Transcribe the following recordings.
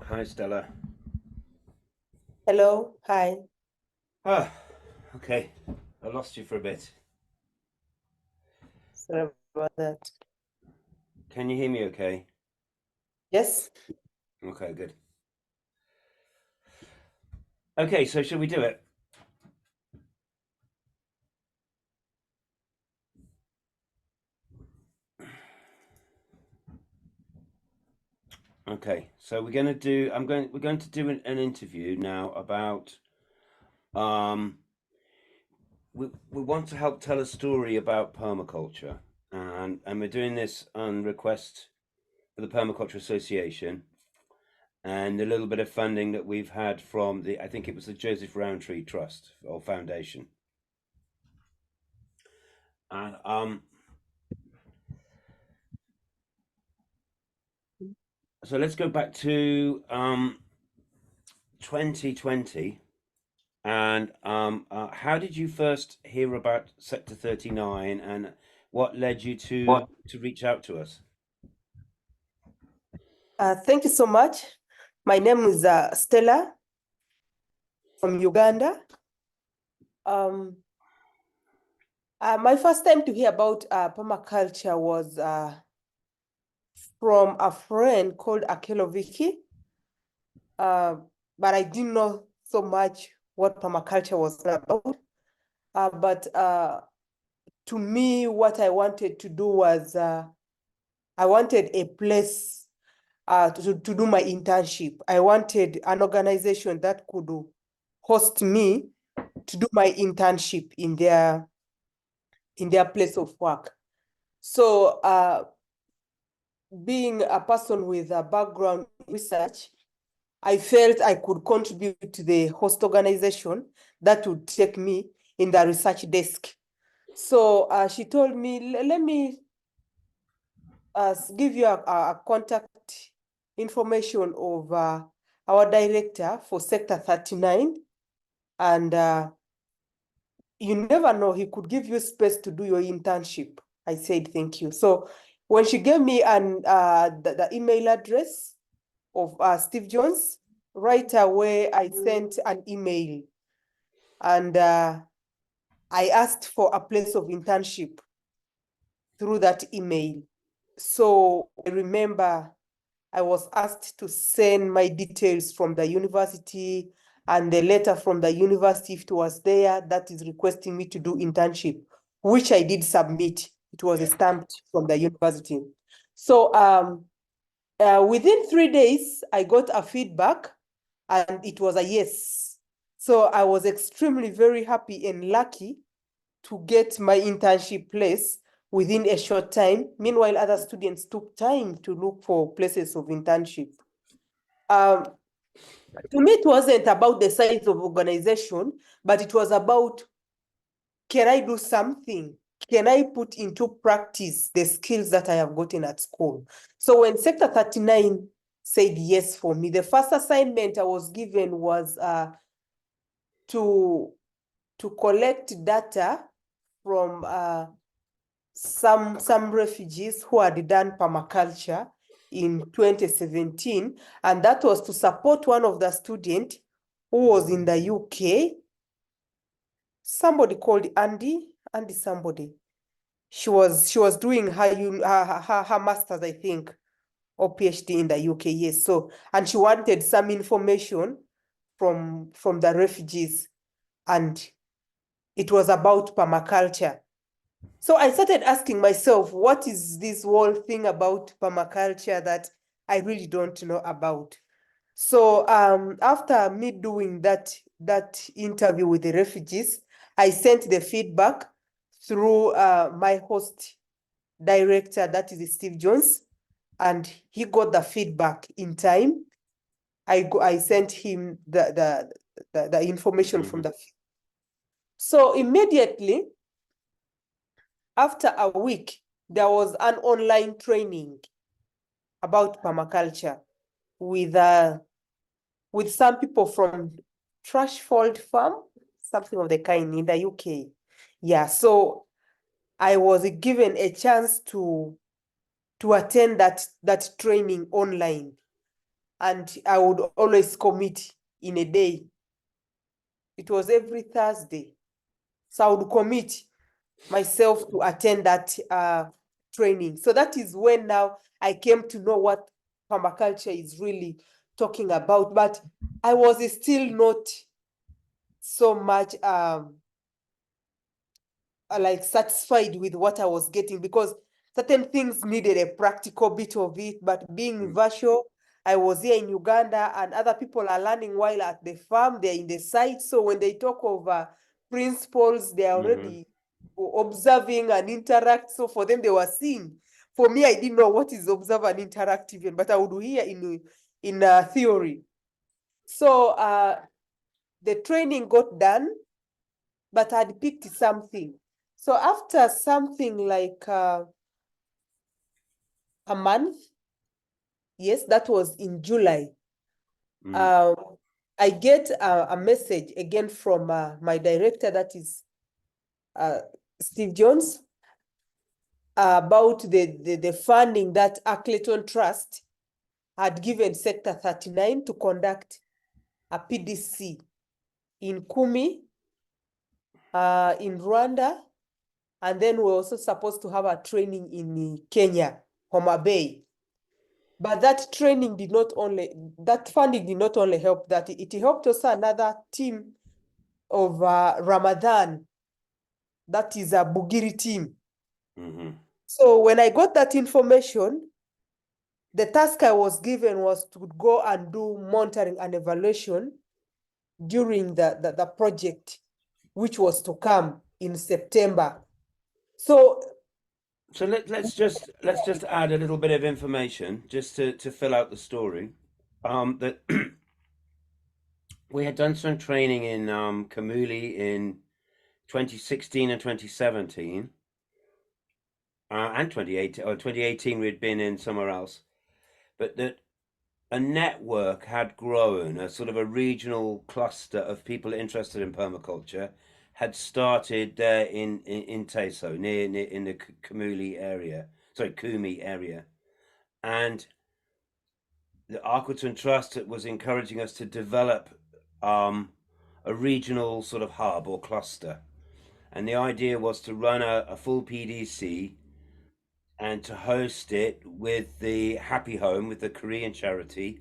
Hi, Stella. Hello, hi. Ah, okay. I lost you for a bit. Sorry about that. Can you hear me okay? Yes. Okay, good. Okay, so shall we do it? Okay, so we're going to do an interview now about um we want to help tell a story about permaculture, and we're doing this on request for the Permaculture Association and a little bit of funding that we've had from the, I think it was the Joseph Rowntree Trust or Foundation. And so let's go back to 2020. And how did you first hear about Sector 39, and what led you What? to reach out to us? Thank you so much. My name is Stella from Uganda. My first time to hear about permaculture was from a friend called Akeloviki, but I didn't know so much what permaculture was about. But to me, what I wanted to do was I wanted a place to do my internship. I wanted an organization that could host me to do my internship in their place of work. So being a person with a background in research, I felt I could contribute to the host organization that would take me in the research desk. So she told me, let me give you a contact information of our director for Sector 39. And you never know, he could give you space to do your internship. I said, thank you. So when she gave me the email address of Steve Jones, right away, I sent an email. And I asked for a place of internship through that email. So I remember I was asked to send my details from the university and the letter from the university, if it was there, that is requesting me to do internship, which I did submit. It was stamped from the university. So within 3 days, I got a feedback and it was a yes. So I was extremely very happy and lucky to get my internship place within a short time. Meanwhile, other students took time to look for places of internship. To me, it wasn't about the size of organization, but it was about, can I do something? Can I put into practice the skills that I have gotten at school? So when Sector 39 said yes for me, the first assignment I was given was to collect data from some refugees who had done permaculture in 2017, and that was to support one of the students who was in the UK. Somebody called Andy somebody. She was doing her master's, I think, or PhD in the UK. Yes. So, and she wanted some information from the refugees, and it was about permaculture. So I started asking myself, what is this whole thing about permaculture that I really don't know about? So after me doing that interview with the refugees, I sent the feedback through my host director, that is Steve Jones, and he got the feedback in time. I sent him the information from the. So immediately after a week, there was an online training about permaculture with some people from Trashfold Farm, something of the kind in the UK. Yeah, so I was given a chance to attend that training online. and I would always commit in a day. It was every Thursday. So I would commit myself to attend that training. So that is when now I came to know what permaculture is really talking about. But I was still not so much like satisfied with what I was getting, because certain things needed a practical bit of it. But being virtual, I was here in Uganda and other people are learning while at the farm, they're in the site. So when they talk of principles, they're already observing and interact. So for them, they were seeing. For me, I didn't know what is observe and interact even, but I would hear in theory. So the training got done, but I'd picked something. So after something like a month, yes, that was in July, I get a message again from my director, that is Steve Jones, about the funding that Ackleton Trust had given Sector 39 to conduct a PDC in Kumi, in Rwanda, and then we're also supposed to have a training in Kenya, Homa Bay. But that training did not only, that funding did not only help that, it helped also another team of Ramadan, that is a Bugiri team. So when I got that information, the task I was given was to go and do monitoring and evaluation during the project, which was to come in September. So let's just add a little bit of information just to fill out the story. That we had done some training in Kamuli in 2016 and 2017, and 2018. Or 2018 we'd been in somewhere else, but that a network had grown, a sort of a regional cluster of people interested in permaculture had started there in Teso, near in the Kumi area, and the Aquaton Trust was encouraging us to develop a regional sort of hub or cluster, and the idea was to run a full PDC and to host it with the Happy Home, with the Korean charity,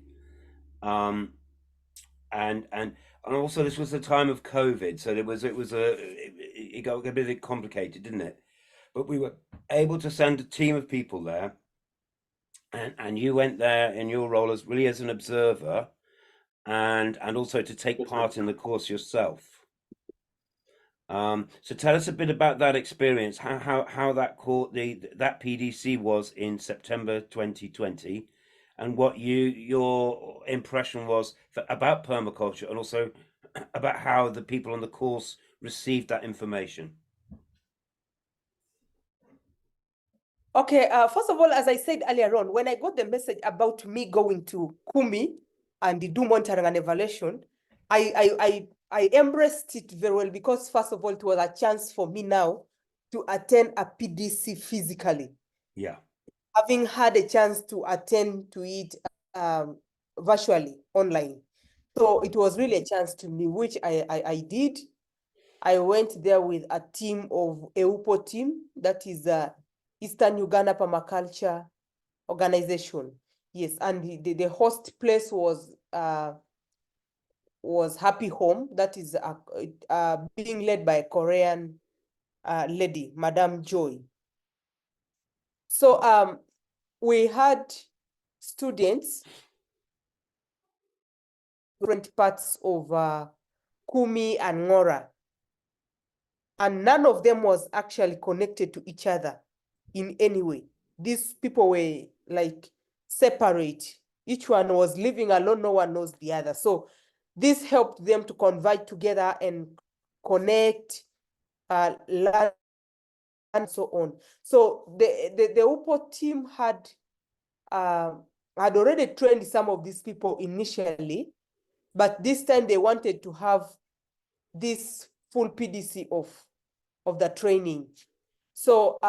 and also this was the time of COVID, so it got a bit complicated, didn't it? But we were able to send a team of people there, and you went there in your role as really as an observer, and also to take part in the course yourself. So tell us a bit about that experience, how that that PDC was in September 2020, and what your impression was about permaculture, and also about how the people on the course received that information. okay, first of all, as I said earlier on, when I got the message about me going to Kumi and do monitoring and evaluation, I embraced it very well, because first of all, it was a chance for me now to attend a PDC physically. Yeah. Having had a chance to attend to it virtually online. So it was really a chance to me, which I did. I went there with a team of EUPO team, that is the Eastern Uganda Permaculture Organization. Yes, and the host place was Happy Home, that is being led by a Korean lady, Madame Joy. So we had students different parts of Kumi and Ngora, and none of them was actually connected to each other in any way. These people were like separate. Each one was living alone, no one knows the other. So this helped them to converge together and connect, learn, and so on. So the UPO team had already trained some of these people initially, but this time they wanted to have this full PDC of the training. So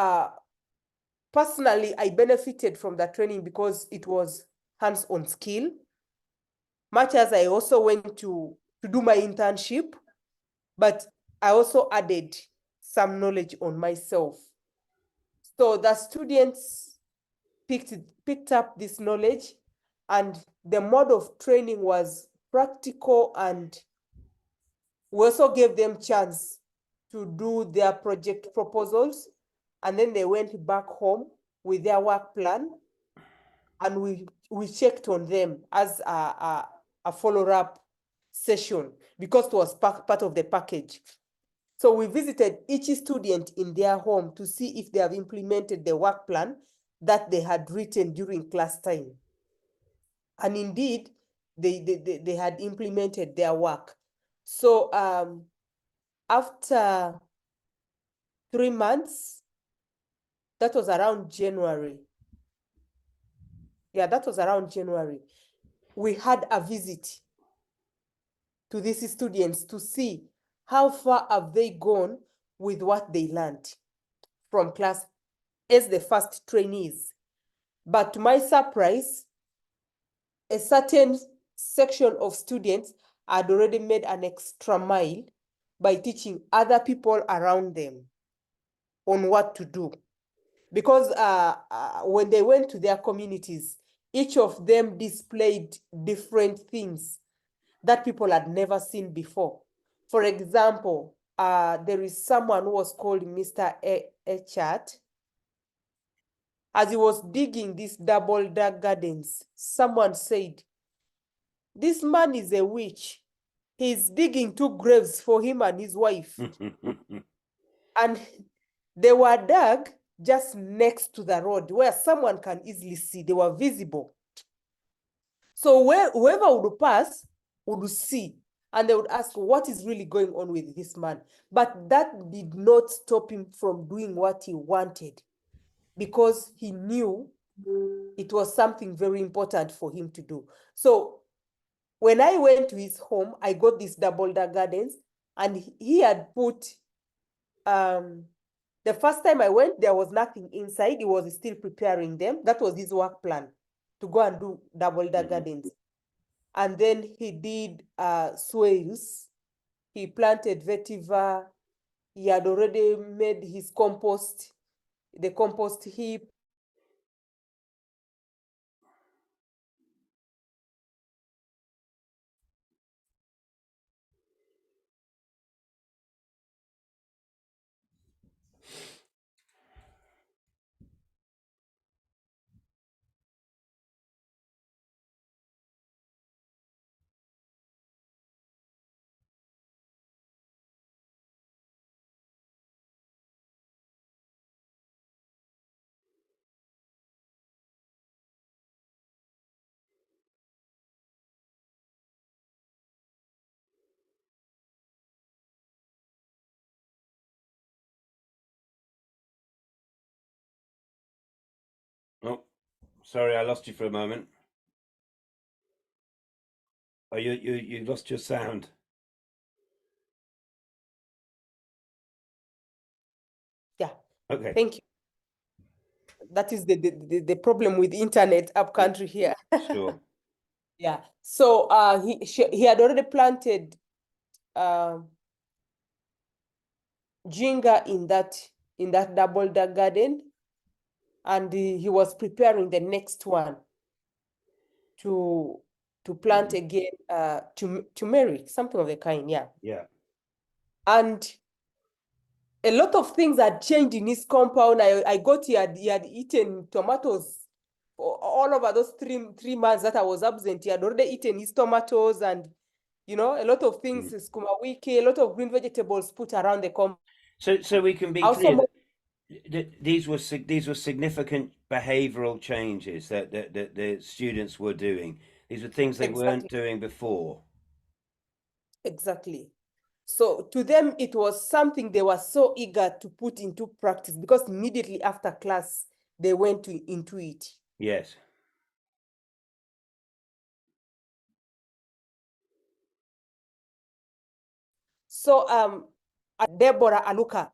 personally, I benefited from the training because it was hands-on skill. much as I also went to do my internship, but I also added some knowledge on myself. So the students picked up this knowledge, and the mode of training was practical, and we also gave them chance to do their project proposals, and then they went back home with their work plan, and we checked on them as a follow-up session because it was part of the package. So we visited each student in their home to see if they have implemented the work plan that they had written during class time. And indeed, they had implemented their work. So after 3 months, that was around January. Yeah, that was around January. We had a visit to these students to see how far have they gone with what they learned from class as the first trainees. But to my surprise, a certain section of students had already made an extra mile by teaching other people around them on what to do. Because when they went to their communities, each of them displayed different things that people had never seen before. For example, there is someone who was called Mr. Echat. As he was digging these double dark gardens, someone said, "This man is a witch. He's digging 2 graves for him and his wife." And they were dug just next to the road where someone can easily see. They were visible. So whoever would pass would see, and they would ask, what is really going on with this man? But that did not stop him from doing what he wanted, because he knew it was something very important for him to do. So when I went to his home, I got these double dark gardens, and he had put, the first time I went, there was nothing inside. He was still preparing them. That was his work plan, to go and do double dark gardens. And then he did swales. He planted vetiver. He had already made his compost, the compost heap. Oh, sorry, I lost you for a moment. Oh, you lost your sound. Yeah, Okay. thank you. That is the problem with internet up country here. Sure. Yeah. So he had already planted ginger in that double dark garden, and he was preparing the next one to plant again, turmeric, something of the kind. Yeah. Yeah. And a lot of things had changed in his compound. I got he had eaten tomatoes all over those three months that I was absent. He had already eaten his tomatoes, and a lot of things, skuma wiki, a lot of green vegetables put around the compound. So we can be Also, clear that these were significant behavioural changes that the students were doing. These were things they weren't doing before. Exactly. So to them, it was something they were so eager to put into practice, because immediately after class, they went into it. Yes. So Deborah Aluka,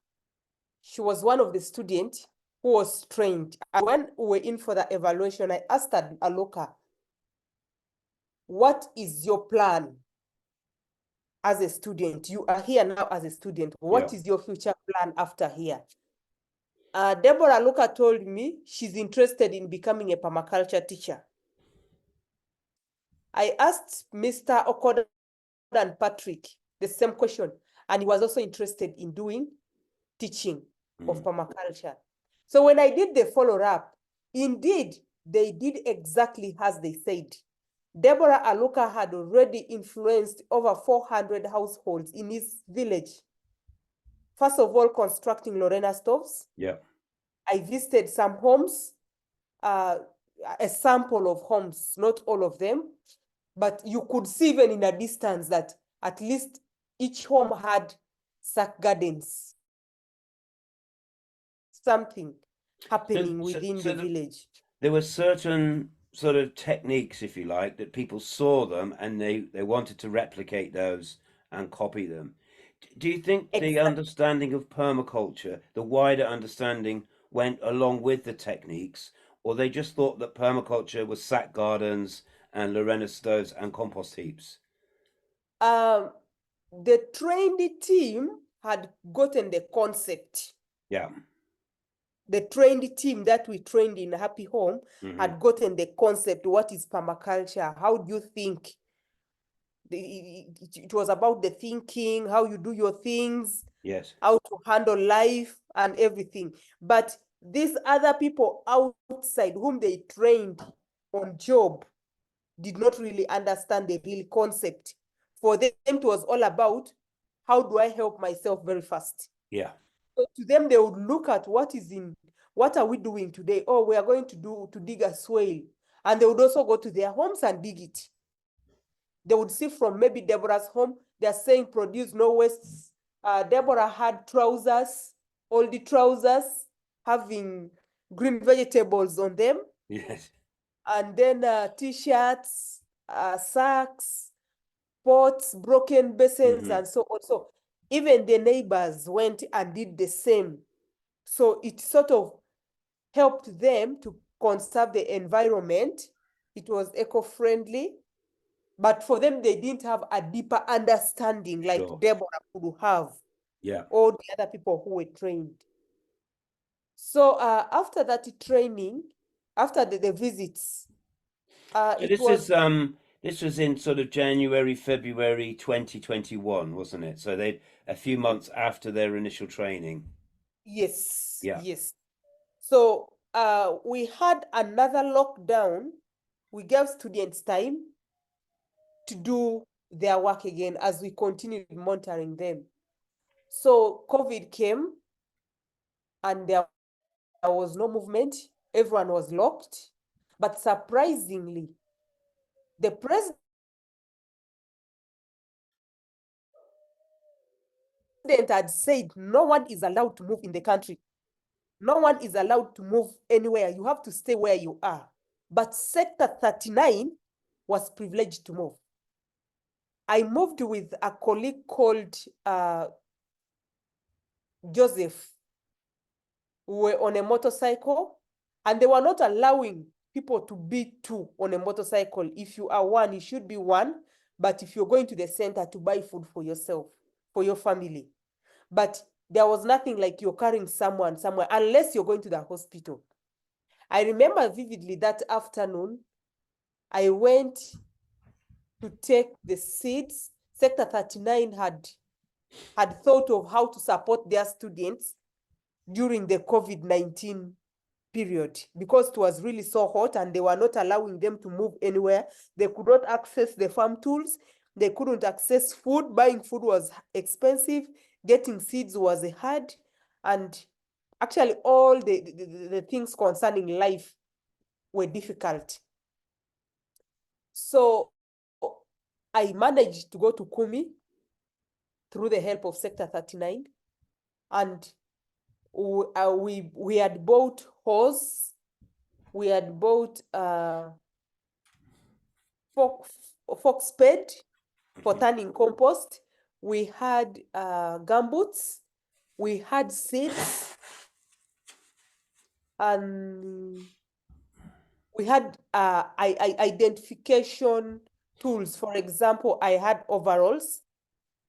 she was one of the students who was trained. And when we were in for the evaluation, I asked Aluka, what is your plan as a student? You are here now as a student. What Yeah. is your future plan after here? Deborah Luka told me she's interested in becoming a permaculture teacher. I asked Mr. Okoda and Patrick the same question, and he was also interested in doing teaching of permaculture. So when I did the follow-up, indeed, they did exactly as they said. Deborah Aluka had already influenced over 400 households in his village. First of all, constructing Lorena stoves. Yeah. I visited some homes, a sample of homes, not all of them, but you could see even in a distance that at least each home had sack gardens, something happening within the village. There were certain sort of techniques, if you like, that people saw them and they wanted to replicate those and copy them. Do you think the understanding of permaculture, the wider understanding, went along with the techniques, or they just thought that permaculture was sack gardens and Lorena stoves and compost heaps? The trained team had gotten the concept. Yeah. The trained team that we trained in Happy Home had gotten the concept. What is permaculture? How do you think? It was about the thinking, how you do your things, Yes. how to handle life and everything. But these other people outside whom they trained on job did not really understand the real concept. For them, it was all about how do I help myself very fast. Yeah. So to them, they would look at what are we doing today? Oh, we are going to dig a swale. And they would also go to their homes and dig it. They would see from maybe Deborah's home, they're saying produce no waste. Deborah had trousers, oldie trousers, having green vegetables on them. Yes. And then t-shirts, sacks, pots, broken basins, and so on. So even the neighbors went and did the same. So it sort of helped them to conserve the environment. It was eco-friendly. But for them, they didn't have a deeper understanding like Deborah could have. Yeah. All the other people who were trained. So after that training, after the visits, So it was this was in sort of January, February 2021, wasn't it? So they a few months after their initial training. yes, Yeah. yes. So we had another lockdown. We gave students time to do their work again as we continued monitoring them. So COVID came and there was no movement. Everyone was locked. But surprisingly, the president had said no one is allowed to move in the country. No one is allowed to move anywhere. You have to stay where you are. But Sector 39 was privileged to move. I moved with a colleague called Joseph. We were on a motorcycle, and they were not allowing people to be two on a motorcycle. If you are one, you should be one. But if you're going to the center to buy food for yourself, for your family. But there was nothing like you're carrying someone somewhere, unless you're going to the hospital. I remember vividly that afternoon, I went to take the seeds. Sector 39 had thought of how to support their students during the COVID-19 period because it was really so hot and they were not allowing them to move anywhere. They could not access the farm tools. They couldn't access food. Buying food was expensive. Getting seeds was hard. And actually all the things concerning life were difficult. So I managed to go to Kumi through the help of Sector 39. And we had bought hose. We had bought fork spade for turning compost. We had gumboots. We had seeds. And we had identification tools. For example, I had overalls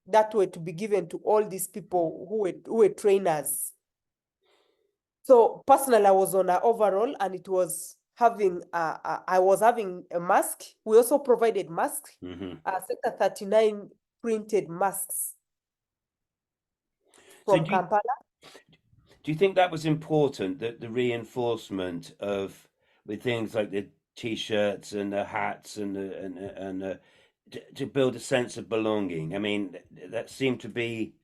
that were to be given to all these people who were trainers. So personally, I was on an overall, and it was having I was having a mask. We also provided masks, Sector 39 printed masks So from Kampala. do you think that was important, that the reinforcement of with things like the t-shirts and the hats and to build a sense of belonging? I mean, that seemed to be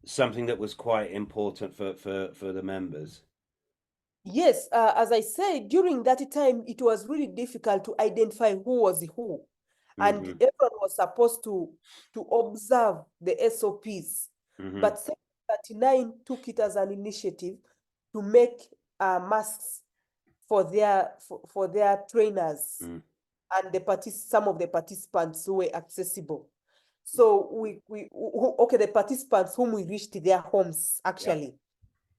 something that was quite important for the members. Yes, as I said, during that time, it was really difficult to identify who was who. And everyone was supposed to observe the SOPs. But Sector 39 took it as an initiative to make masks for their trainers and some of the participants who were accessible. So the participants whom we reached their homes, actually.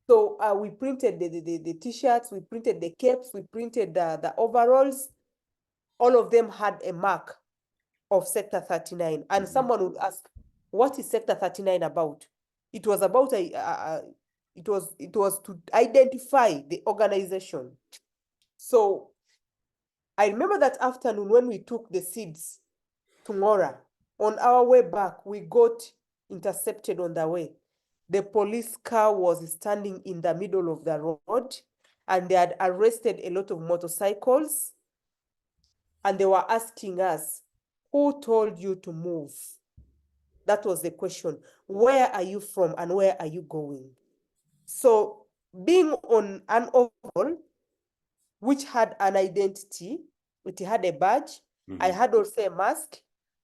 So we printed the t-shirts, we printed the capes, we printed the overalls. All of them had a mark of Sector 39. And someone would ask, what is Sector 39 about? It was about it was to identify the organization. So I remember that afternoon when we took the seeds to Ngora, on our way back, we got intercepted on the way. The police car was standing in the middle of the road, and they had arrested a lot of motorcycles, and they were asking us, who told you to move? That was the question. Where are you from and where are you going? So being on an overall, which had an identity, it had a badge. I had also a mask,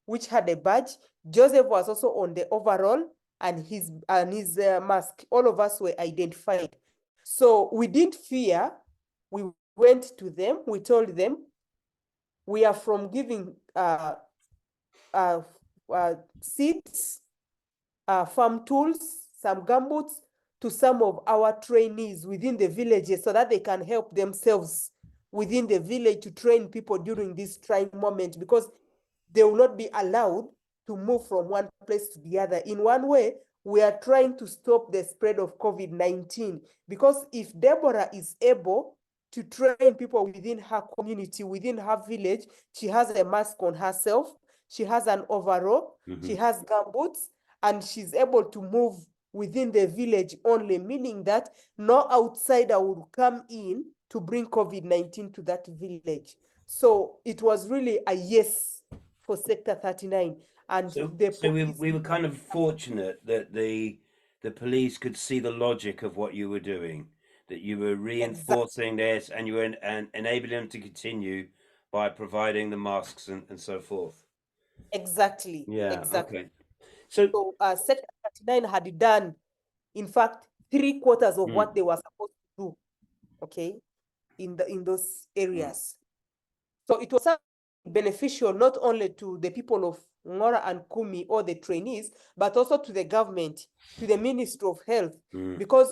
which had a badge. Joseph was also on the overall and his mask. All of us were identified. So we didn't fear. We went to them. We told them, we are from giving seeds, farm tools, some gumboots to some of our trainees within the villages so that they can help themselves within the village to train people during this trying moment, because they will not be allowed to move from one place to the other. In one way, we are trying to stop the spread of COVID-19, because if Deborah is able to train people within her community, within her village, she has a mask on herself, she has an overall, she has gumboots, and she's able to move within the village only, meaning that no outsider will come in to bring COVID-19 to that village. So it was really a yes for Sector 39. And So, the so police, we were kind of fortunate that the police could see the logic of what you were doing, that you were reinforcing this, and you were enabling them to continue by providing the masks and so forth. exactly. Yeah. Exactly. Okay. So, So Sector 39 had done, in fact, 3/4 of what they were supposed to do, okay, in those areas. So it was beneficial not only to the people of Ngora and Kumi or the trainees, but also to the government, to the Ministry of Health, because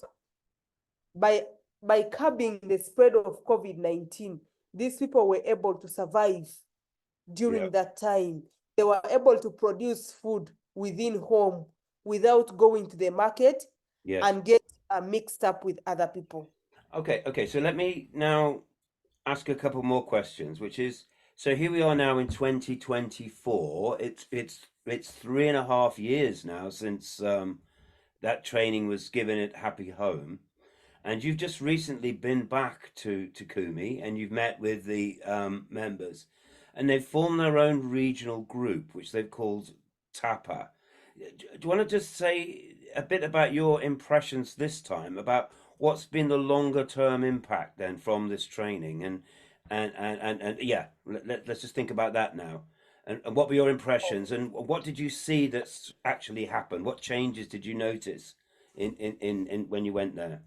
by curbing the spread of COVID-19, these people were able to survive during that time. They were able to produce food within home without going to the market and get mixed up with other people. Okay. So let me now ask a couple more questions, which is, so here we are now in 2024. It's 3.5 years now since that training was given at Happy Home, and you've just recently been back to Kumi and you've met with the members, and they've formed their own regional group, which they've called TAPA. Do you want to just say a bit about your impressions this time about what's been the longer term impact then from this training, and yeah, let's just think about that now. And what were your impressions, and what did you see that's actually happened? What changes did you notice in when you went there?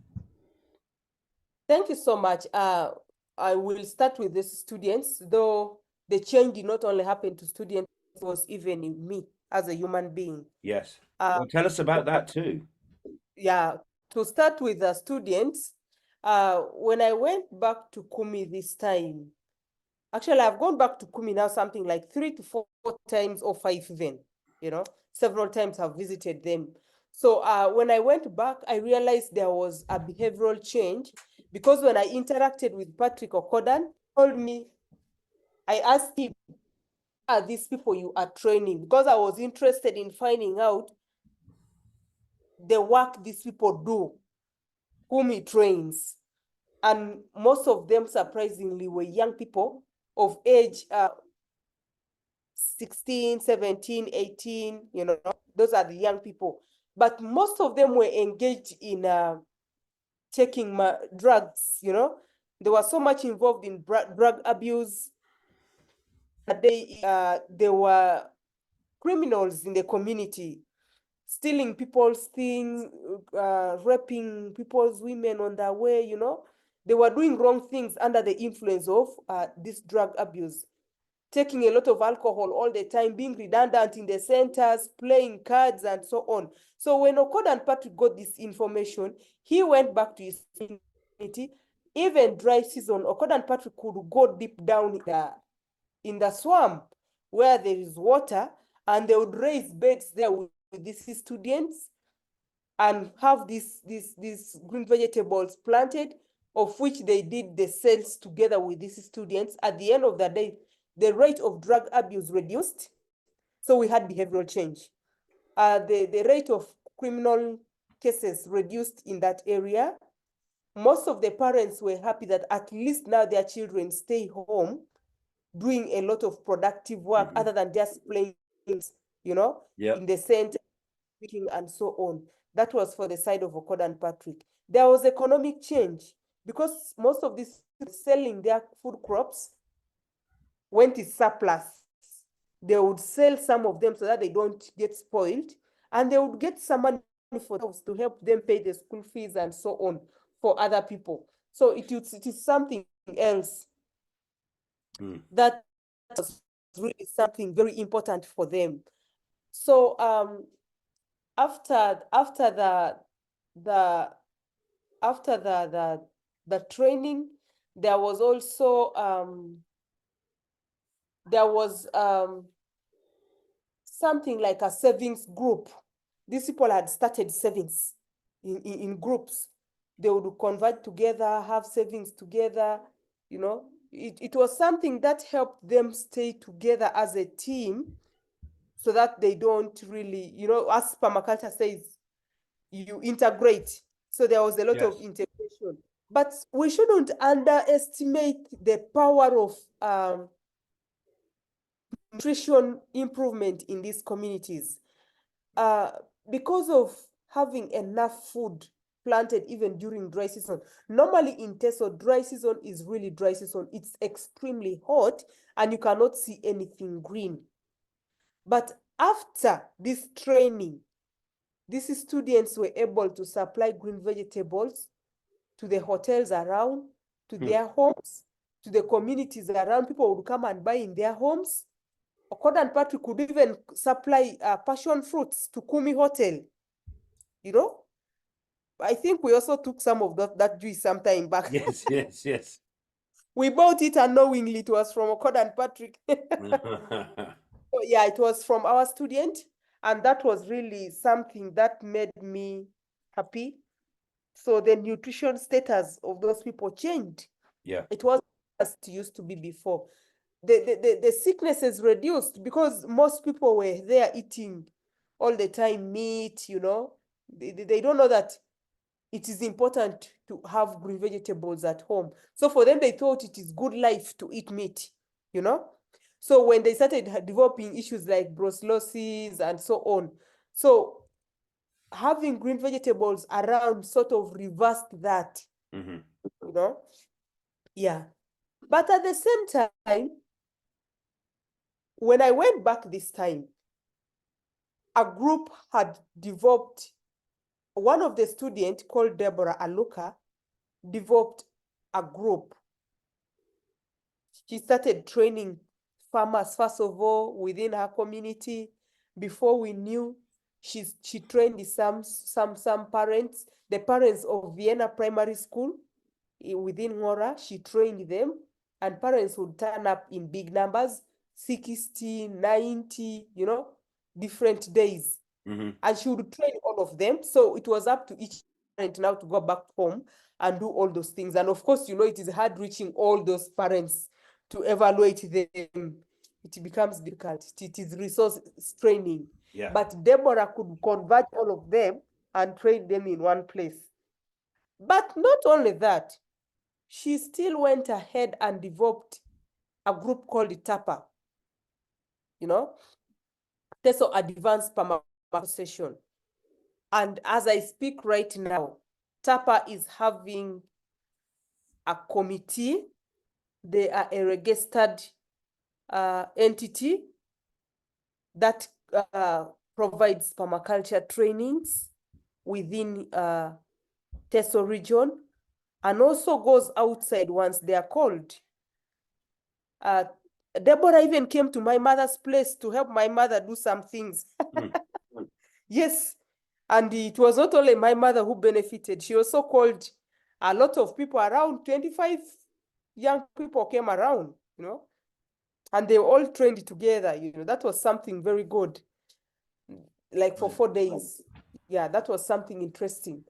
Thank you so much. I will start with the students, though the change did not only happen to students, it was even in me as a human being. Yes. Well, tell us about that too. Yeah, to start with the students, when I went back to Kumi this time, Actually, I've gone back to Kumi now something like 3 to 4 times or 5 even, several times I've visited them. So when I went back, I realized there was a behavioral change because when I interacted with Patrick Okodan, told me, I asked him, are these people you are training? Because I was interested in finding out the work these people do, whom he trains. And most of them, surprisingly, were young people of age 16, 17, 18, those are the young people. But most of them were engaged in taking drugs, They were so much involved in drug abuse. They were criminals in the community, stealing people's things, raping people's women on their way, They were doing wrong things under the influence of this drug abuse, taking a lot of alcohol all the time, being redundant in the centers, playing cards, and so on. So when Okoda and Patrick got this information, he went back to his community. Even dry season, Okoda and Patrick could go deep down in the swamp where there is water, and they would raise beds there with these students and have these green vegetables planted, of which they did the sales together with these students. At the end of the day, the rate of drug abuse reduced, so we had behavioral change. The rate of criminal cases reduced in that area. Most of the parents were happy that at least now their children stay home doing a lot of productive work other than just playing games, Yeah. in the center, speaking, and so on. That was for the side of Okoda and Patrick. There was economic change because most of these selling their food crops went in surplus. They would sell some of them so that they don't get spoiled, and they would get some money for those to help them pay the school fees and so on for other people. So it is something else that was really something very important for them. So after the the training, there was also something like a savings group. These people had started savings in groups. They would convert together, have savings together, It was something that helped them stay together as a team so that they don't really, as permaculture says, you integrate. So there was a lot of integration. But we shouldn't underestimate the power of nutrition improvement in these communities. Because of having enough food planted even during dry season. Normally in Teso, dry season is really dry season. It's extremely hot and you cannot see anything green. But after this training, these students were able to supply green vegetables to the hotels around, to their homes, to the communities around. People would come and buy in their homes. Okoda and Patrick could even supply passion fruits to Kumi Hotel. I think we also took some of that juice sometime back. Yes. We bought it unknowingly. It was from Okoda and Patrick. So yeah, it was from our student. And that was really something that made me happy. So the nutrition status of those people changed. Yeah. It wasn't as it used to be before. The sicknesses reduced because most people were there eating all the time meat, They don't know that it is important to have green vegetables at home. So for them, they thought it is good life to eat meat, So when they started developing issues like brucellosis and so on, so having green vegetables around sort of reversed that, Yeah. But at the same time, when I went back this time, a group had developed, one of the students called Deborah Aluka developed a group. She started training farmers, first of all, within her community. Before we knew, she trained some parents, the parents of Vienna Primary School within Ngora. She trained them. and parents would turn up in big numbers, 60, 90, different days. And she would train all of them. So it was up to each parent now to go back home and do all those things. And of course, it is hard reaching all those parents to evaluate them. It becomes difficult. It is resource training. Yeah. But Deborah could convert all of them and train them in one place. But not only that, she still went ahead and developed a group called the TAPA, Teso Advanced Permaculture Session. And as I speak right now, TAPA is having a committee. They are a registered entity that provides permaculture trainings within Teso region, and also goes outside once they are called. Deborah even came to my mother's place to help my mother do some things. Yes. And it was not only my mother who benefited. She also called a lot of people around. 25 young people came around, and they all trained together. That was something very good. Like for 4 days. Yeah, that was something interesting.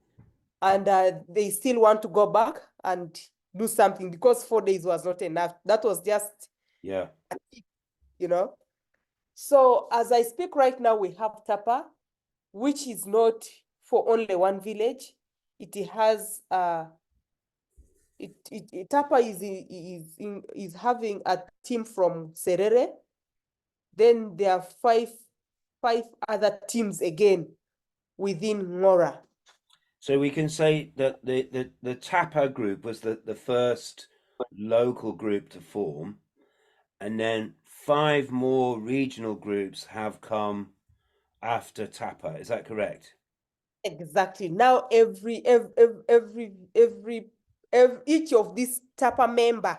And they still want to go back and do something because 4 days was not enough. That was just, Yeah. So as I speak right now, we have TAPA, which is not for only one village. It has TAPA is having a team from Serere. Then there are five other teams again within Ngora. So we can say that the TAPA group was the first local group to form, and then 5 more regional groups have come after TAPA. Is that correct? Exactly. Now each of these TAPA member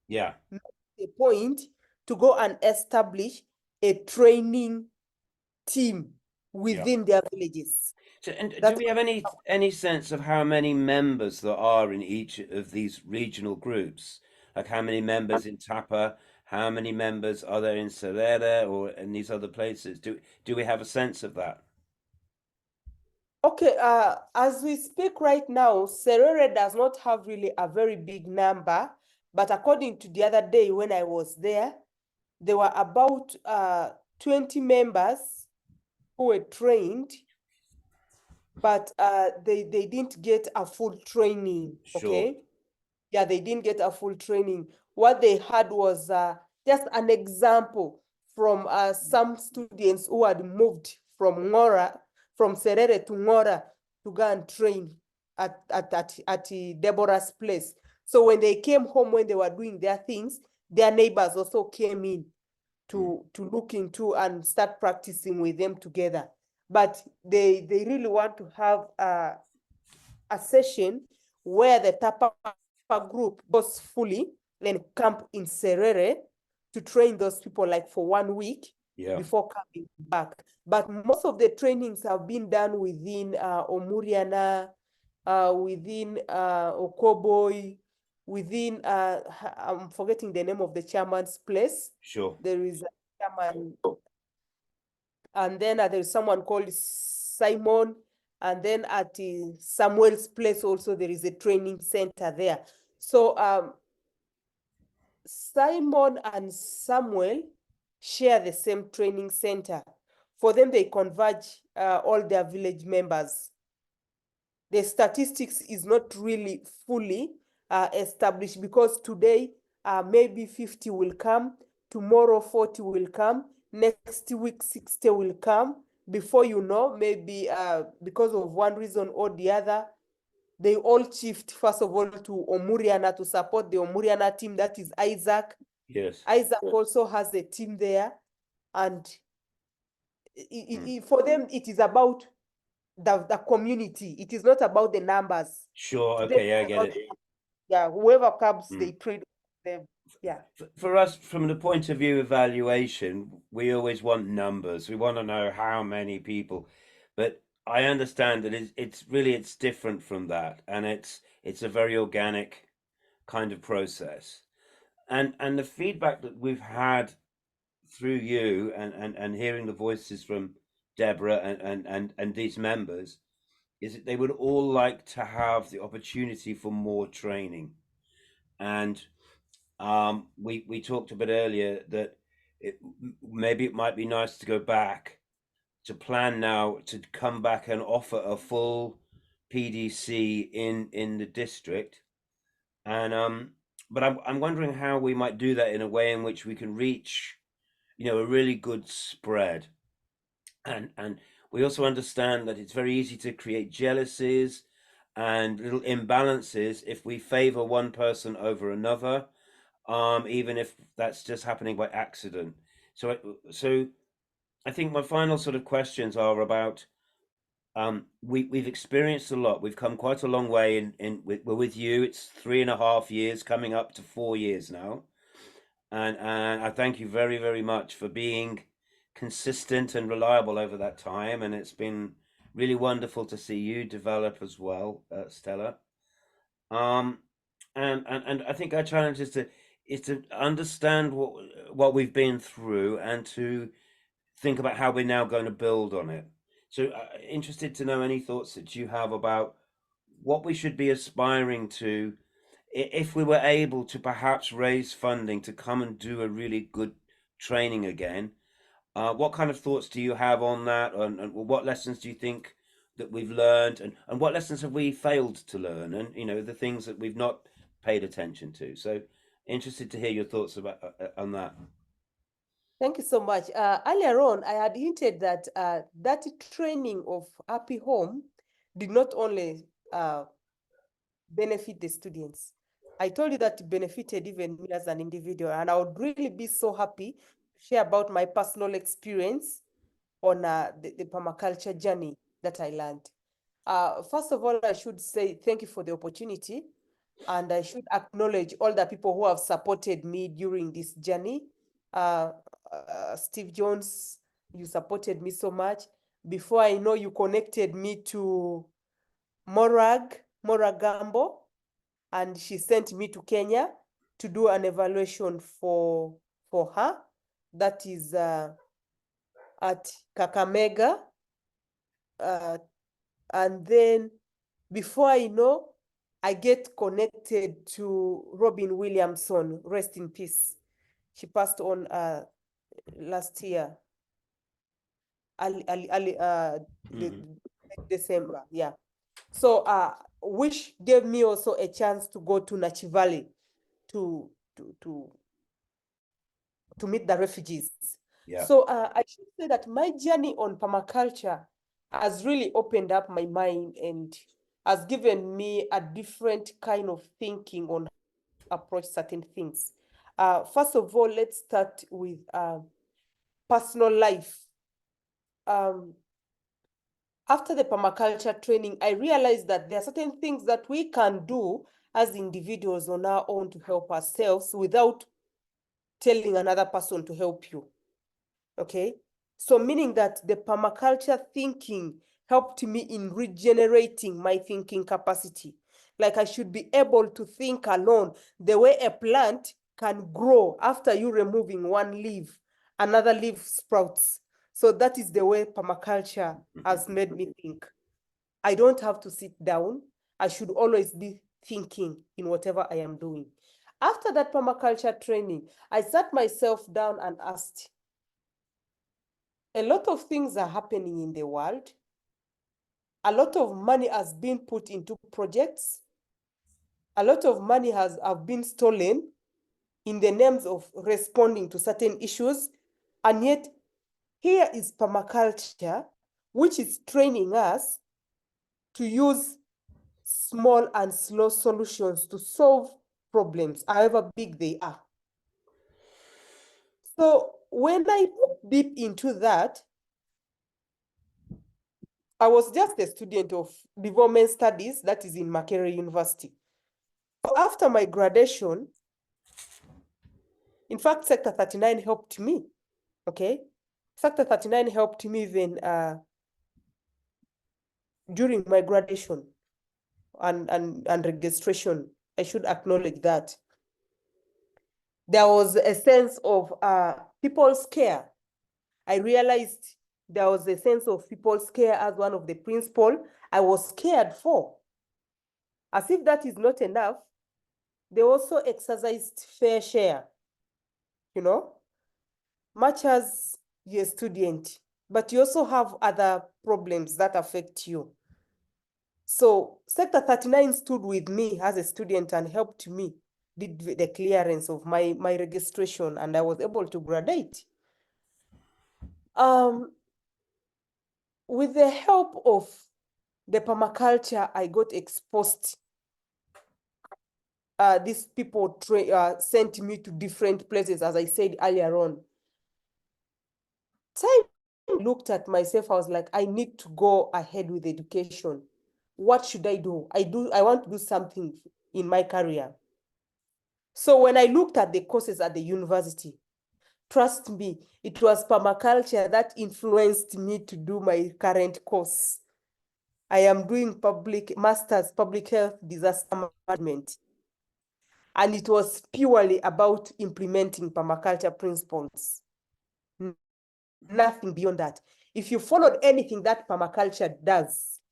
Yeah. makes a point to go and establish a training team within their villages. So, and do That's we have any sense of how many members there are in each of these regional groups? Like how many members in TAPA, how many members are there in Serere or in these other places? Do we have a sense of that? okay. As we speak right now, Serere does not have really a very big number, but according to the other day when I was there were about 20 members who were trained, but they didn't get a full training. Sure. Okay. Yeah, they didn't get a full training. What they had was just an example from some students who had moved from Serere to Ngora to go and train at Deborah's place. So when they came home, when they were doing their things, their neighbors also came in to look into and start practicing with them together. But they really want to have a session where the TAPA group goes fully and camp in Serere to train those people like for 1 week before coming back. But most of the trainings have been done within Omuriana, within Okoboi, within, I'm forgetting the name of the chairman's place. Sure. There is a chairman, and then there's someone called Simon. And then at Samuel's place also, there is a training center there. So Simon and Samuel share the same training center. For them, they converge all their village members. The statistics is not really fully established because today maybe 50 will come, tomorrow 40 will come, next week 60 will come. Before you know, maybe because of one reason or the other, they all shift first of all to Omuriana to support the Omuriana team. That is Isaac. Yes. Isaac also has a team there. And for them, it is about the community. It is not about the numbers. Sure. Okay. Yeah, I get it. Yeah, whoever comes, they train them. Yeah. For us, from the point of view of valuation, we always want numbers. We want to know how many people, but I understand that it's different from that, and it's a very organic kind of process. And the feedback that we've had through you and hearing the voices from Deborah and these members is that they would all like to have the opportunity for more training. And we talked a bit earlier that maybe it might be nice to go back to plan now to come back and offer a full PDC in the district. And but I'm wondering how we might do that in a way in which we can reach, a really good spread. And we also understand that it's very easy to create jealousies and little imbalances if we favor one person over another, even if that's just happening by accident. So I think my final sort of questions are about, we've experienced a lot. We've come quite a long way we're with you. It's 3.5 years, coming up to 4 years now. And I thank you very, very much for being consistent and reliable over that time. And it's been really wonderful to see you develop as well, Stella. Um, and I think our challenge is to understand what we've been through and to think about how we're now going to build on it. So, interested to know any thoughts that you have about what we should be aspiring to if we were able to perhaps raise funding to come and do a really good training again. What kind of thoughts do you have on that? And what lessons do you think that we've learned? And what lessons have we failed to learn? And, the things that we've not paid attention to. So, interested to hear your thoughts about on that. Thank you so much. Earlier on, I had hinted that that training of Happy Home did not only benefit the students. I told you that it benefited even me as an individual, and I would really be so happy to share about my personal experience on the permaculture journey that I learned. First of all, I should say thank you for the opportunity, and I should acknowledge all the people who have supported me during this journey. Steve Jones, you supported me so much. Before I know, you connected me to Moragambo, and she sent me to Kenya to do an evaluation for her. That is at Kakamega. And then before I know, I get connected to Robin Williamson, rest in peace. She passed on last year, December, yeah. So which gave me also a chance to go to Nachi Valley to meet the refugees. Yeah. So I should say that my journey on permaculture has really opened up my mind and has given me a different kind of thinking on how to approach certain things. First of all, let's start with personal life. After the permaculture training, I realized that there are certain things that we can do as individuals on our own to help ourselves without telling another person to help you. Okay, so meaning that the permaculture thinking helped me in regenerating my thinking capacity. Like I should be able to think alone the way a plant can grow after you removing one leaf, another leaf sprouts. So that is the way permaculture has made me think. I don't have to sit down. I should always be thinking in whatever I am doing. After that permaculture training, I sat myself down and asked, a lot of things are happening in the world. A lot of money has been put into projects. A lot of money have been stolen in the names of responding to certain issues. And yet, here is permaculture, which is training us to use small and slow solutions to solve problems, however big they are. So when I look deep into that, I was just a student of development studies, that is in Makerere University. So after my graduation, in fact, Sector 39 helped me, okay? Sector 39 helped me even during my graduation and registration. I should acknowledge that. there was a sense of people's care. I realized there was a sense of people's care as one of the principles I was cared for. As if that is not enough, they also exercised fair share, you know, much as you're a student, but you also have other problems that affect you. So Sector 39 stood with me as a student and helped me did the clearance of my registration, and I was able to graduate. With the help of the permaculture, I got exposed. These people sent me to different places, as I said earlier on. Time I looked at myself, I was like, I need to go ahead with education. What should I do? I want to do something in my career. So when I looked at the courses at the university, trust me, it was permaculture that influenced me to do my current course. I am doing master's public health disaster management. And it was purely about implementing permaculture principles. Nothing beyond that. If you followed anything that permaculture does,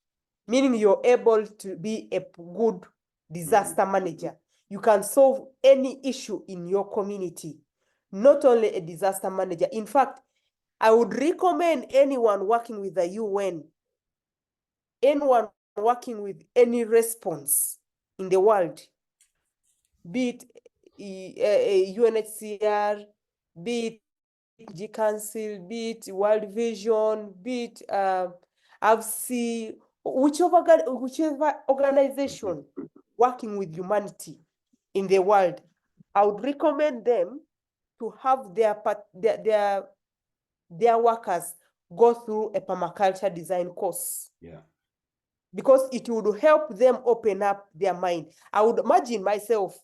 meaning you're able to be a good disaster manager, you can solve any issue in your community. Not only a disaster manager. In fact, I would recommend anyone working with the UN, anyone working with any response in the world, be it UNHCR, be it G Council, be it World Vision, be it AVC, whichever organization working with humanity in the world, I would recommend them to have their workers go through a permaculture design course. Yeah. Because it would help them open up their mind. I would imagine myself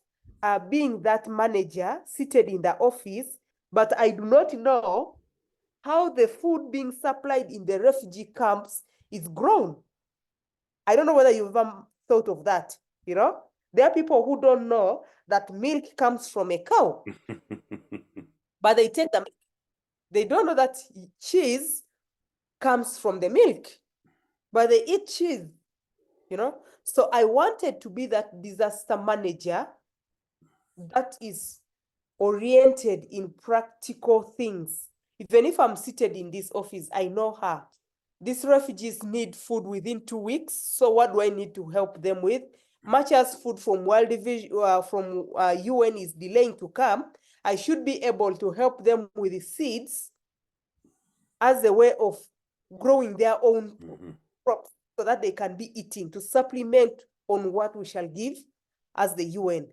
being that manager seated in the office, but I do not know how the food being supplied in the refugee camps is grown. I don't know whether you've ever thought of that, you know? There are people who don't know that milk comes from a cow, but they take them. They don't know that cheese comes from the milk, but they eat cheese, you know? So I wanted to be that disaster manager that is oriented in practical things. Even if I'm seated in this office, I know her. These refugees need food within 2 weeks. So what do I need to help them with? Much as food from UN is delaying to come, I should be able to help them with the seeds as a way of growing their own crops so that they can be eating to supplement on what we shall give as the UN.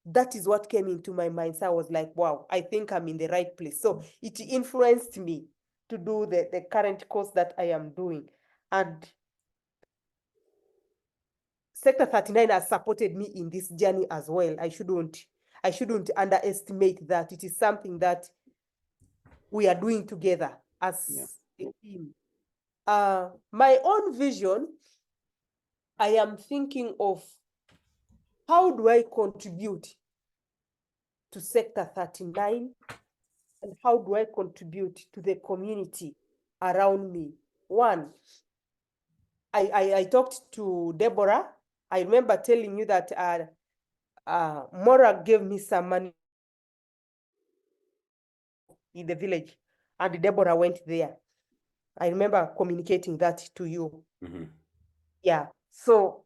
That is what came into my mind. So I was like, wow, I think I'm in the right place. So it influenced me to do the current course that I am doing. And Sector 39 has supported me in this journey as well. I shouldn't underestimate that. It is something that we are doing together as a team. My own vision, I am thinking of how do I contribute to Sector 39 and how do I contribute to the community around me? One, I talked to Deborah. I remember telling you that Mora gave me some money in the village, and Deborah went there. I remember communicating that to you. Yeah, so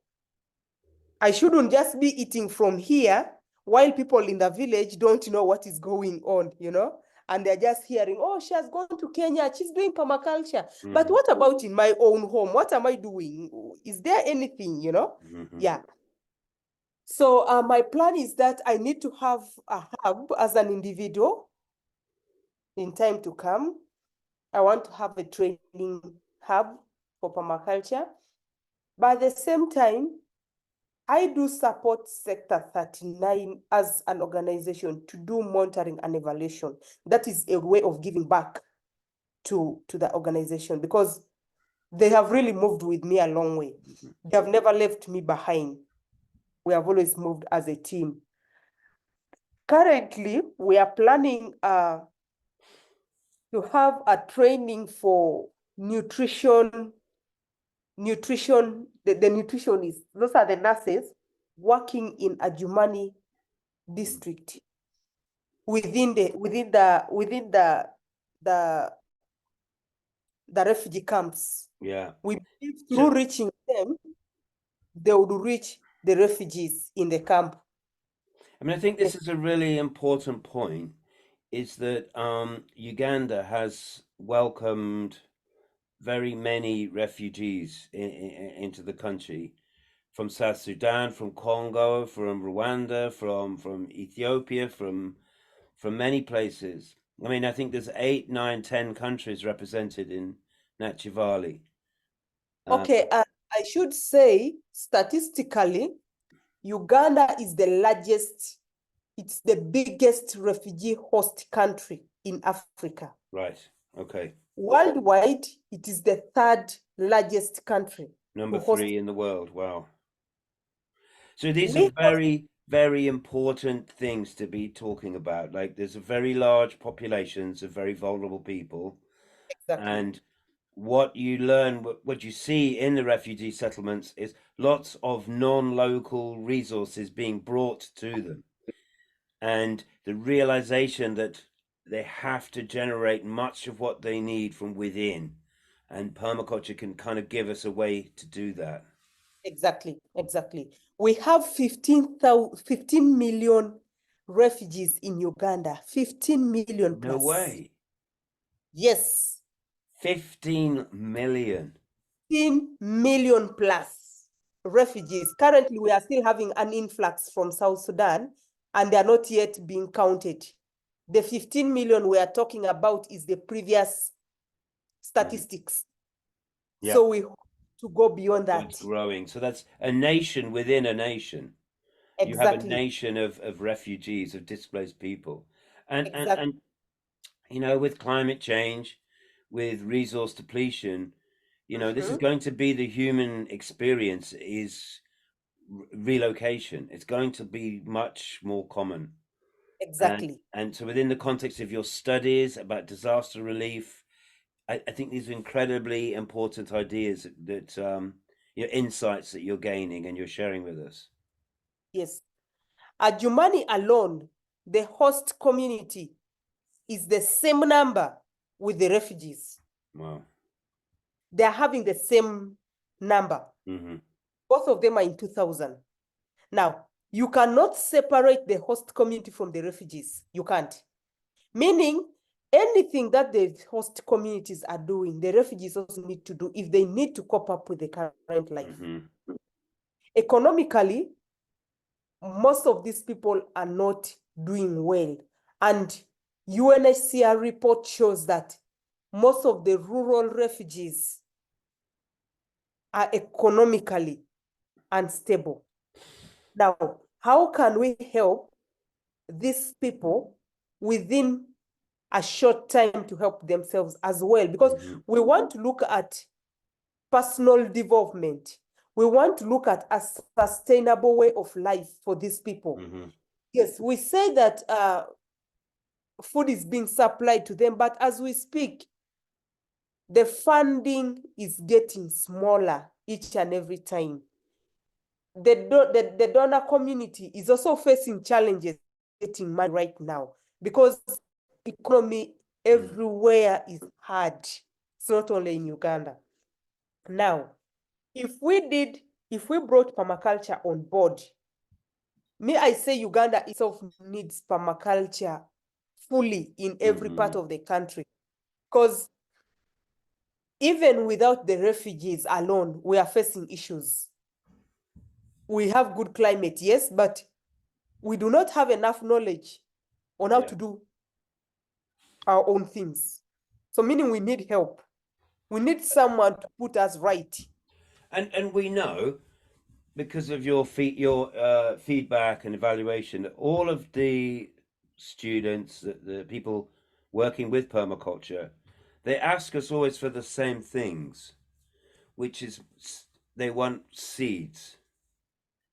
I shouldn't just be eating from here while people in the village don't know what is going on, you know? And they're just hearing, oh, she has gone to Kenya, she's doing permaculture. But what about in my own home? What am I doing? Is there anything, you know? Yeah. So my plan is that I need to have a hub as an individual in time to come. I want to have a training hub for permaculture. But at the same time, I do support Sector 39 as an organization to do monitoring and evaluation. That is a way of giving back to the organization because they have really moved with me a long way. They have never left me behind. We have always moved as a team. Currently, we are planning to have a training for nutrition, the nutritionists. Those are the nurses working in Adjumani district within the refugee camps. Yeah. We believe So, through reaching them, they would reach the refugees in the camp. I mean, I think this is a really important point, is that Uganda has welcomed very many refugees into the country from South Sudan, from Congo, from Rwanda, from Ethiopia, from many places. I mean, I think there's 8, 9, 10 countries represented in Nachivali. Okay, I should say statistically, Uganda is the largest, it's the biggest refugee host country in Africa. Right. Okay. Worldwide, it is the third largest country Number to host. 3 in the world. Wow. So these are We host, very, very important things to be talking about. Like there's a very large populations of very vulnerable people, exactly, and what you learn, what you see in the refugee settlements is lots of non-local resources being brought to them, and the realization that they have to generate much of what they need from within, and permaculture can kind of give us a way to do that. exactly. We have 15 million refugees in Uganda, 15 million No plus. way. Yes, 15 million. 15 million plus refugees. Currently, we are still having an influx from South Sudan, and they are not yet being counted. The 15 million we are talking about is the previous statistics. Yeah. So we hope to go beyond So it's that. growing. So that's a nation within a nation. You have a Exactly. nation of refugees, of displaced people. Exactly. And you know, with climate change, with resource depletion, you know, this is going to be the human experience is relocation. It's going to be much more common. Exactly. And so within the context of your studies about disaster relief, I think these are incredibly important ideas that your insights that you're gaining and you're sharing with us. Yes. Adjumani alone, the host community, is the same number with the refugees. Wow. They are having the same number. Mm-hmm. Both of them are in 2000. Now, you cannot separate the host community from the refugees. You can't. Meaning, anything that the host communities are doing, the refugees also need to do if they need to cope up with the current life. Mm-hmm. Economically, most of these people are not doing well. And UNHCR report shows that most of the rural refugees are economically unstable. Now, how can we help these people within a short time to help themselves as well? Because we want to look at personal development. We want to look at a sustainable way of life for these people. Mm-hmm. Yes, we say that food is being supplied to them, but as we speak, the funding is getting smaller each and every time. The donor community is also facing challenges getting money right now because economy everywhere is hard. It's not only in Uganda. Now, if we brought permaculture on board, I say Uganda itself needs permaculture fully in every part of the country. Because even without the refugees alone, we are facing issues. We have good climate, yes, but we do not have enough knowledge on how to do our own things. So meaning we need help. We need someone to put us right. And we know because of your feedback and evaluation that all of the students, the people working with permaculture, they ask us always for the same things, which is they want seeds,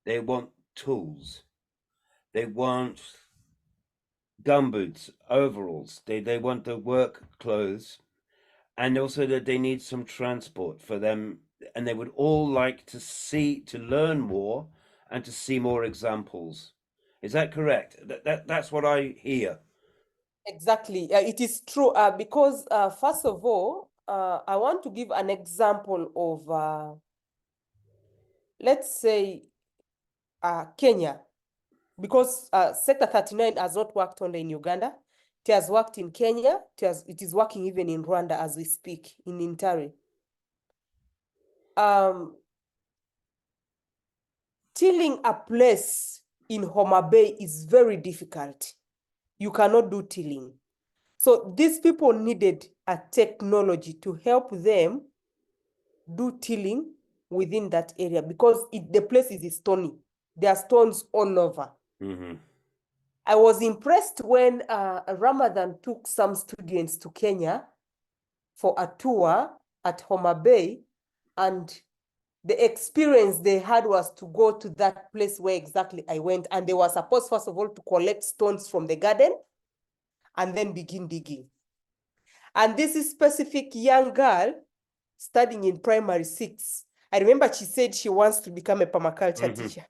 they want tools, they want gumboots, overalls. They want the work clothes, and also that they need some transport for them, and they would all like to learn more and to see more examples. Is that correct? That's what I hear. Exactly. It is true because, first of all, I want to give an example of, let's say, Kenya, because Sector 39 has not worked only in Uganda. It has worked in Kenya. It is working even in Rwanda as we speak, in Intare. Tilling a place in Homa Bay is very difficult. You cannot do tilling. So these people needed a technology to help them do tilling within that area because the place is stony. There are stones all over. Mm-hmm. I was impressed when Ramadan took some students to Kenya for a tour at Homa Bay, and the experience they had was to go to that place where exactly I went, and they were supposed, first of all, to collect stones from the garden and then begin digging. And this is specific young girl studying in primary 6. I remember she said she wants to become a permaculture teacher.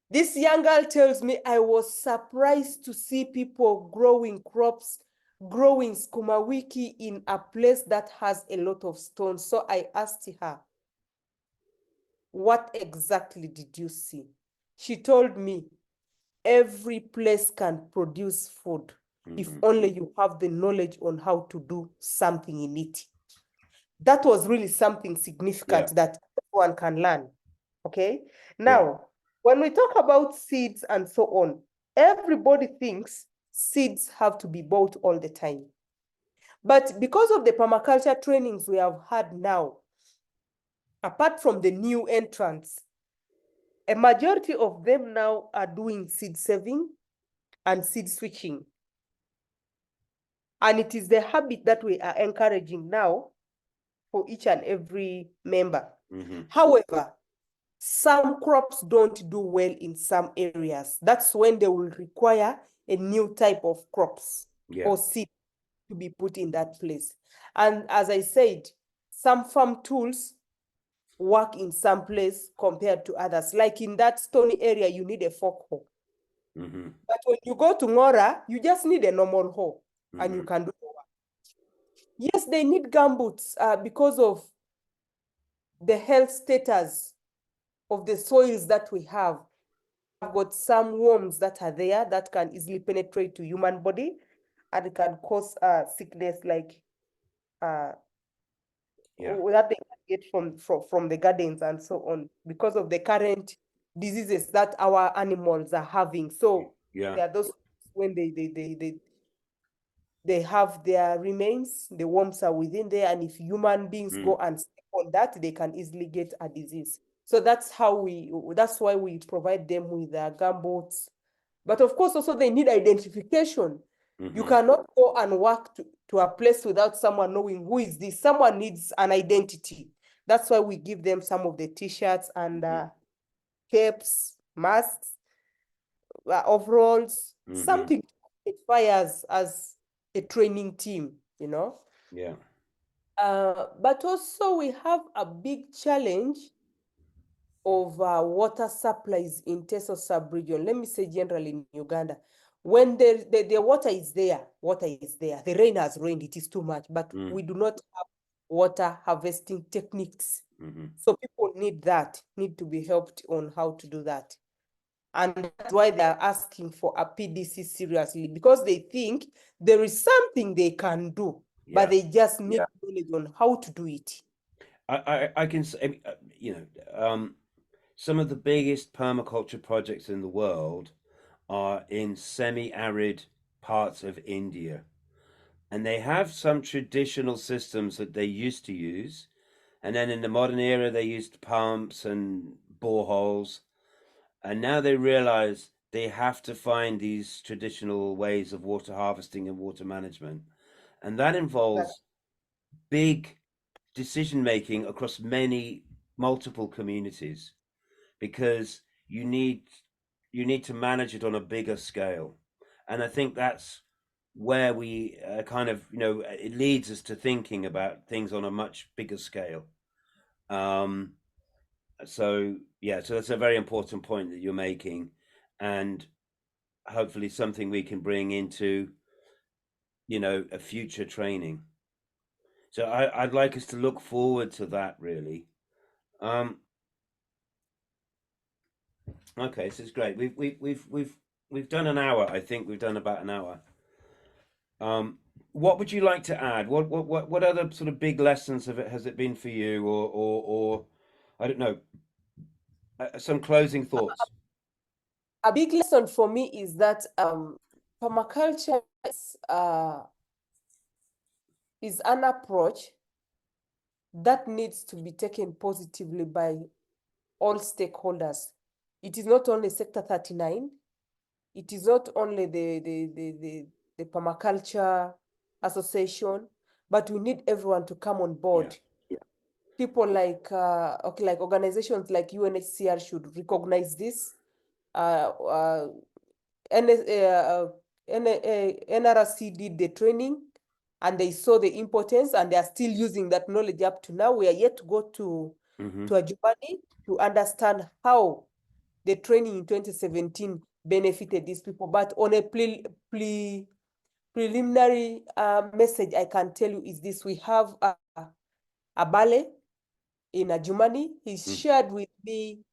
This young girl tells me, I was surprised to see people growing crops, growing skuma wiki in a place that has a lot of stones. So I asked her, what exactly did you see? She told me, every place can produce food if only you have the knowledge on how to do something in it. That was really something significant that everyone can learn. Okay. Now, when we talk about seeds and so on, everybody thinks seeds have to be bought all the time. But because of the permaculture trainings we have had now, apart from the new entrants, a majority of them now are doing seed saving and seed switching. And it is the habit that we are encouraging now for each and every member. However, some crops don't do well in some areas. That's when they will require a new type of crops or seed to be put in that place. And as I said, some farm tools work in some place compared to others. Like in that stony area, you need a fork hoe. But when you go to Ngora, you just need a normal hoe and you can do the work. Yes, they need gumboots because of the health status of the soils that we have. I've got some worms that are there that can easily penetrate to human body and can cause sickness like that they can get from the gardens and so on because of the current diseases that our animals are having. So there are those when they have their remains, the worms are within there, and if human beings go and step on that, they can easily get a disease. So that's why we provide them with gumboots. But of course, also they need identification. You cannot go and work to a place without someone knowing who is this. Someone needs an identity. That's why we give them some of the t-shirts and capes, masks, overalls, something it fires as a training team, you know? But also we have a big challenge of water supplies in Teso sub-region. Let me say generally in Uganda. When the water is there, The rain has rained, it is too much, but we do not have water harvesting techniques. So people need to be helped on how to do that. And that's why they're asking for a PDC seriously, because they think there is something they can do, but they just need knowledge on how to do it. I can say, some of the biggest permaculture projects in the world are in semi-arid parts of India. And they have some traditional systems that they used to use. And then in the modern era, they used pumps and boreholes. And now they realize they have to find these traditional ways of water harvesting and water management. And that involves big decision making across multiple communities, because you need you need to manage it on a bigger scale, and I think that's where we kind of, it leads us to thinking about things on a much bigger scale. Um, so yeah, so that's a very important point that you're making, and hopefully something we can bring into, a future training. So I'd like us to look forward to that, really. Okay, this is great. We've done an hour. I think we've done about an hour. What would you like to add? What other sort of big lessons has it been for you, or I don't know, some closing thoughts? A big lesson for me is that permaculture is an approach that needs to be taken positively by all stakeholders. It is not only Sector 39, it is not only the Permaculture Association, but we need everyone to come on board. Yeah. People like like organizations like UNHCR should recognize this. NRC did the training and they saw the importance, and they are still using that knowledge up to now. We are yet to go to Ajubani to understand how the training in 2017 benefited these people. But on a preliminary message I can tell you is this: we have a Bale in Ajumani. He's shared with me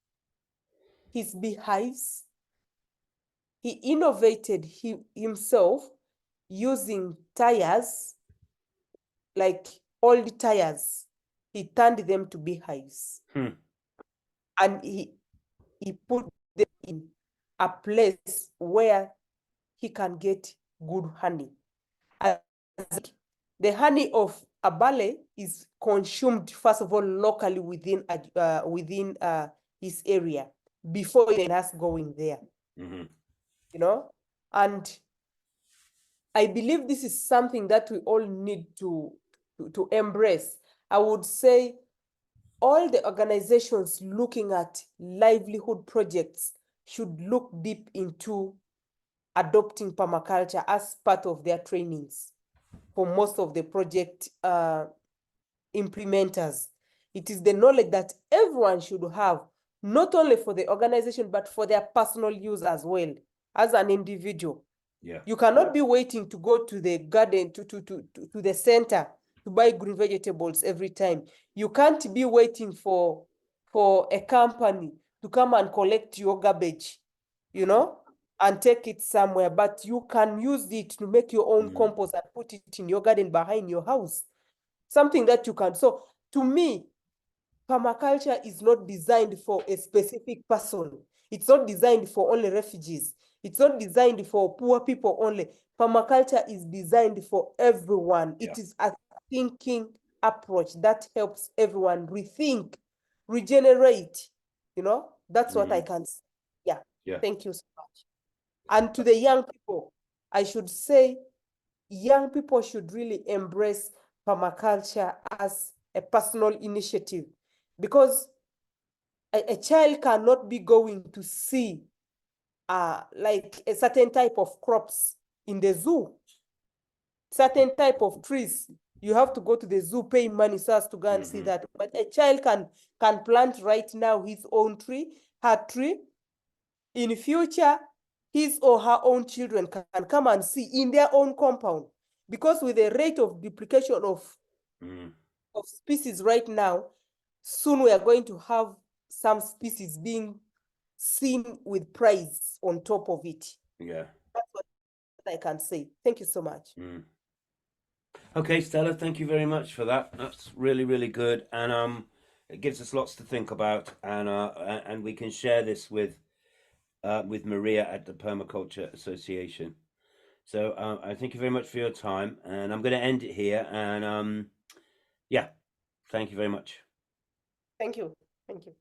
his beehives. He innovated himself using tires, like old tires. He turned them to beehives. And he put them in a place where he can get good honey. And the honey of Abale is consumed, first of all, locally within his area before even us going there. And I believe this is something that we all need to embrace. I would say all the organizations looking at livelihood projects should look deep into adopting permaculture as part of their trainings for most of the project implementers. It is the knowledge that everyone should have, not only for the organization, but for their personal use as well, as an individual. Yeah. You cannot be waiting to go to the garden, to the center to buy green vegetables every time. You can't be waiting for a company to come and collect your garbage, and take it somewhere. But you can use it to make your own compost and put it in your garden behind your house. Something that you can. So to me, permaculture is not designed for a specific person. It's not designed for only refugees. It's not designed for poor people only. Permaculture is designed for everyone. Yeah. It is a thinking approach that helps everyone rethink, regenerate. That's what I can say. Yeah. Thank you so much. And to the young people, I should say, young people should really embrace permaculture as a personal initiative, because a child cannot be going to see like a certain type of crops in the zoo, certain type of trees. You have to go to the zoo, pay money so as to go and see that. But a child can plant right now his own tree, her tree. In future, his or her own children can come and see in their own compound. Because with the rate of duplication of species right now, soon we are going to have some species being seen with prize on top of it. Yeah. That's what I can say. Thank you so much. Okay, Stella, thank you very much for that. That's really, really good, and it gives us lots to think about, and we can share this with Maria at the Permaculture Association. So I thank you very much for your time, and I'm going to end it here. And yeah, thank you very much. Thank you. Thank you.